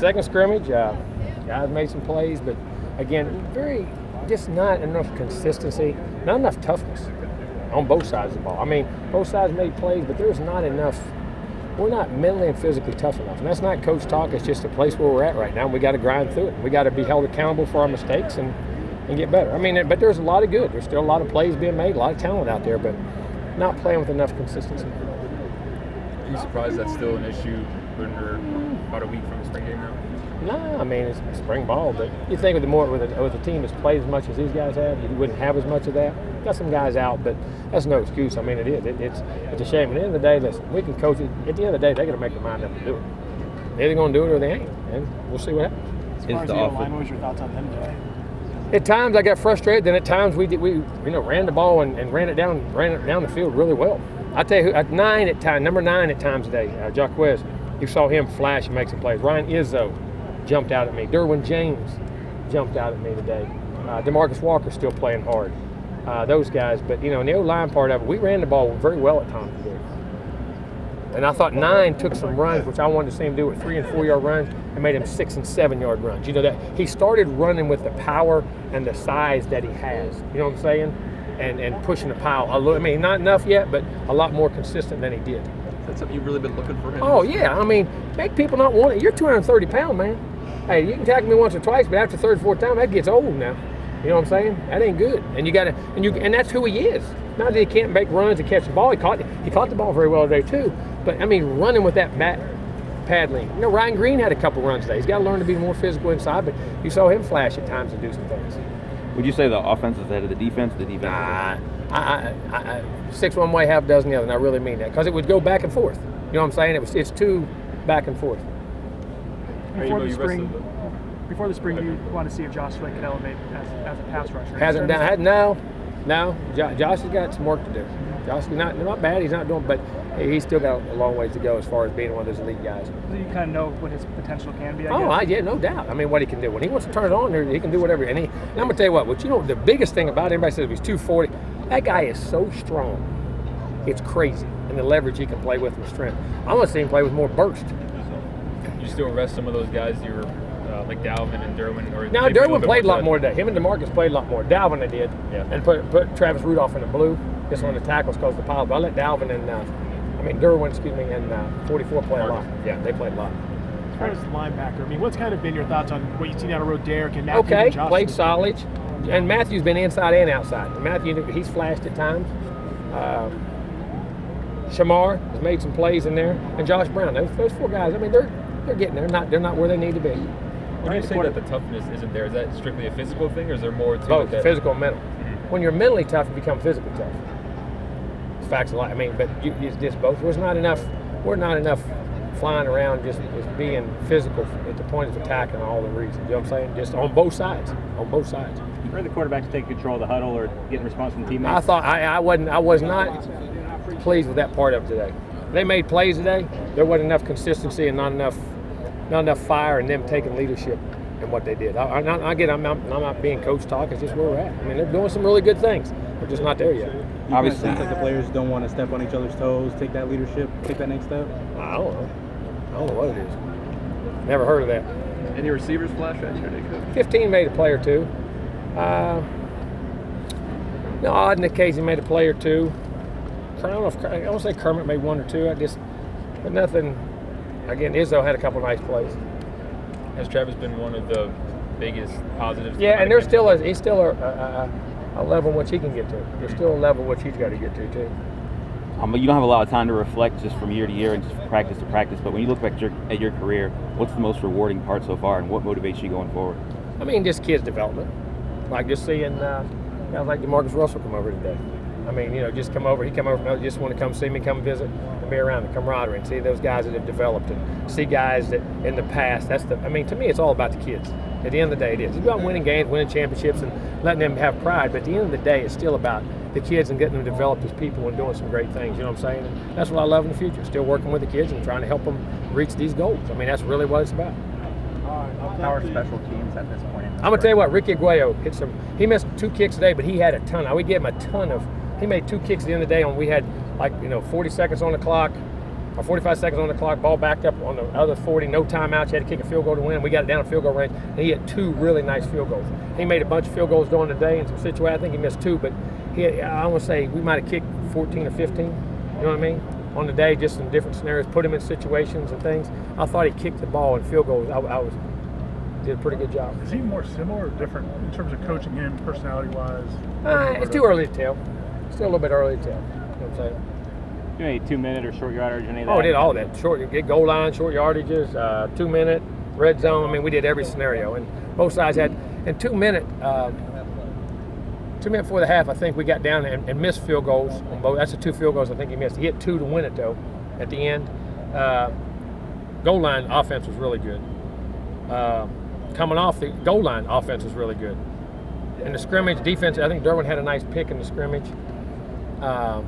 second scrimmage, guys made some plays, but again, just not enough consistency, not enough toughness on both sides of the ball. I mean, both sides made plays, but there's not enough. We're not mentally and physically tough enough. And that's not coach talk. It's just a place where we're at right now. And we got to grind through it. We got to be held accountable for our mistakes and get better. I mean, but there's a lot of good. There's still a lot of plays being made, a lot of talent out there, but not playing with enough consistency. Are you surprised that's still an issue under about a week from the spring game now? No, I mean, it's spring ball, but you think with a team that's played as much as these guys have, you wouldn't have as much of that. Got some guys out, but that's no excuse. I mean, it is. It's a shame. At the end of the day, listen, we can coach it. At the end of the day, they got to make their mind up to do it. They're either going to do it or they ain't, and we'll see what happens. As far as the O-line, what was your thoughts on them today? At times I got frustrated. Then at times we ran the ball and ran it down the field really well. I tell you, number 9 at times today, Jaquez, you saw him flash and make some plays. Ryan Izzo jumped out at me. Derwin James jumped out at me today. DeMarcus Walker's still playing hard. Those guys, but in the O-line part of it, we ran the ball very well at times today. And I thought 9 took some runs, which I wanted to see him do with 3- and 4-yard runs, and made him 6- and 7-yard runs. You know that he started running with the power and the size that he has. You know what I'm saying? And pushing the pile a little. I mean, not enough yet, but a lot more consistent than he did. Is that something you've really been looking for him? Oh yeah, I mean, make people not want it. You're 230 pounds, man. Hey, you can tackle me once or twice, but after the third, fourth time, that gets old now. You know what I'm saying? That ain't good. And you gotta, and that's who he is. Not that he can't make runs and catch the ball. He caught the ball very well today too. But I mean, running with that bat paddling. Ryan Green had a couple runs today. He's got to learn to be more physical inside. But you saw him flash at times and do some things. Would you say the offense is ahead of the defense? The defense. I 6 one way, half dozen the other. And I really mean that because it would go back and forth. You know what I'm saying? It's two back and forth. Before the spring, you want to see if Josh Swift could elevate as a pass rusher. Hasn't done. No. Josh has got some work to do. Josh is not bad. He's not doing, but he's still got a long ways to go as far as being one of those elite guys. So you kind of know what his potential can be. I guess. No doubt. I mean, what he can do when he wants to turn it on, he can do whatever. And I'm gonna tell you what. The biggest thing about him, everybody says he's 240. That guy is so strong. It's crazy, and the leverage he can play with and strength. I want to see him play with more burst. You still rest some of those guys you were like Dalvin and Derwin? Now Derwin played a lot more today. Him and DeMarcus played a lot more. Dalvin they did, and put Travis Rudolph in the blue just on the tackles because of the pile. But I let Dalvin and Derwin, and 44 play a lot. Yeah, they played a lot. As far as linebacker, I mean, what's kind of been your thoughts on what you've seen out of road Derek and Matthew? Okay, and Josh? Played solid, and Matthew's been inside and outside. Matthew, he's flashed at times. Shamar has made some plays in there, and Josh Brown. Those 4 guys. I mean, they're getting there. They're not where they need to be. When you say that the toughness isn't there, is that strictly a physical thing, or is there more to both, it? Physical and mental. Mm-hmm. When you're mentally tough, you become physically tough. It's facts of life. I mean, but it's just both. We're not enough flying around just being physical at the point of attack and all the reasons. You know what I'm saying? Just on both sides. On both sides. For the quarterback to take control of the huddle or getting response from teammates? I thought I was not pleased with that part of it today. They made plays today. There wasn't enough consistency and not enough fire in them taking leadership in what they did. I'm not being coach talk. It's just where we're at. I mean, they're doing some really good things. We're just not there yet. Obviously, it seems like the players don't want to step on each other's toes, take that leadership, take that next step. I don't know what it is. Never heard of that. Any receivers flash at you? 15 made a play or two. Odd and occasionally made a play or two. I don't say Kermit made 1 or 2. But nothing. Again, Izzo had a couple of nice plays. Has Travis been one of the biggest positives? Yeah, and he's still a level in which he can get to. There's still a level in which he's got to get to too. But you don't have a lot of time to reflect just from year to year and just practice to practice. But when you look back at your career, what's the most rewarding part so far, and what motivates you going forward? I mean, just kids' development. Like just seeing guys like DeMarcus Russell come over today. I mean, just come over. He come over, just want to come see me, come visit, and be around the camaraderie, and see those guys that have developed, and see guys that in the past. To me, it's all about the kids. At the end of the day, it is. It's about winning games, winning championships, and letting them have pride. But at the end of the day, it's still about the kids and getting them developed as people and doing some great things. You know what I'm saying? And that's what I love in the future. Still working with the kids and trying to help them reach these goals. I mean, that's really what it's about. How are special teams at this point? I'm gonna tell you what. Ricky Aguayo hit some. He missed 2 kicks today, but he had a ton. We gave him a ton of. He made 2 kicks at the end of the day, and we had 40 seconds on the clock. or 45 seconds on the clock, ball backed up on the other 40, no timeouts. You had to kick a field goal to win. We got it down to field goal range, and he had 2 really nice field goals. He made a bunch of field goals during the day in some situations. I think he missed 2, but I want to say we might have kicked 14 or 15. You know what I mean? On the day, just in different scenarios, put him in situations and things. I thought he kicked the ball in field goals. Did a pretty good job. Is he more similar or different in terms of coaching him, personality-wise? It's too early to tell. Still a little bit early to tell. You know what I'm saying? Do any 2-minute or short yardage, any of that? Oh, we did all of that. Get goal line, short yardages, 2-minute, red zone. I mean, we did every scenario. And both sides had, in 2-minute, 2 minutes before the half, I think we got down and missed field goals on both. That's the 2 field goals I think he missed. He hit 2 to win it, though, at the end. Goal line offense was really good. Coming off the goal line, offense was really good. And the scrimmage defense, I think Derwin had a nice pick in the scrimmage. Trying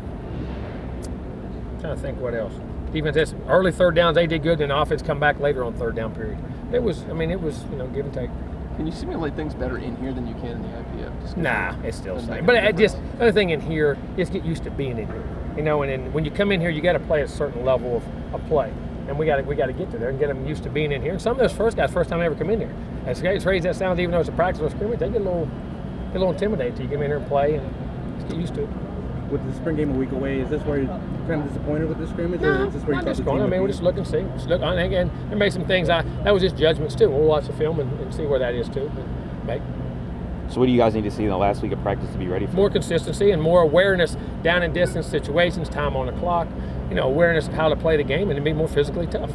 to think what else. Defense, early third downs, they did good, and the offense come back later on third down period. It was give and take. Can you simulate things better in here than you can in the IPF? Nah, it's still the same. But the other thing in here is get used to being in here. And then when you come in here, you got to play a certain level of play. And we got to get to there and get them used to being in here. And some of those first guys, first time they ever come in here, as crazy as that sounds, even though it's a practice or scrimmage, they get a little intimidated till you come in here and play and just get used to it. With the spring game a week away, is this where you're kind of disappointed with the scrimmage, or is this where you thought the team would be? We'll just look and see. Again, there may be some things that was just judgments too. We'll watch the film and see where that is too. So what do you guys need to see in the last week of practice to be ready for? More consistency and more awareness down and distance situations, time on the clock, awareness of how to play the game and to be more physically tough.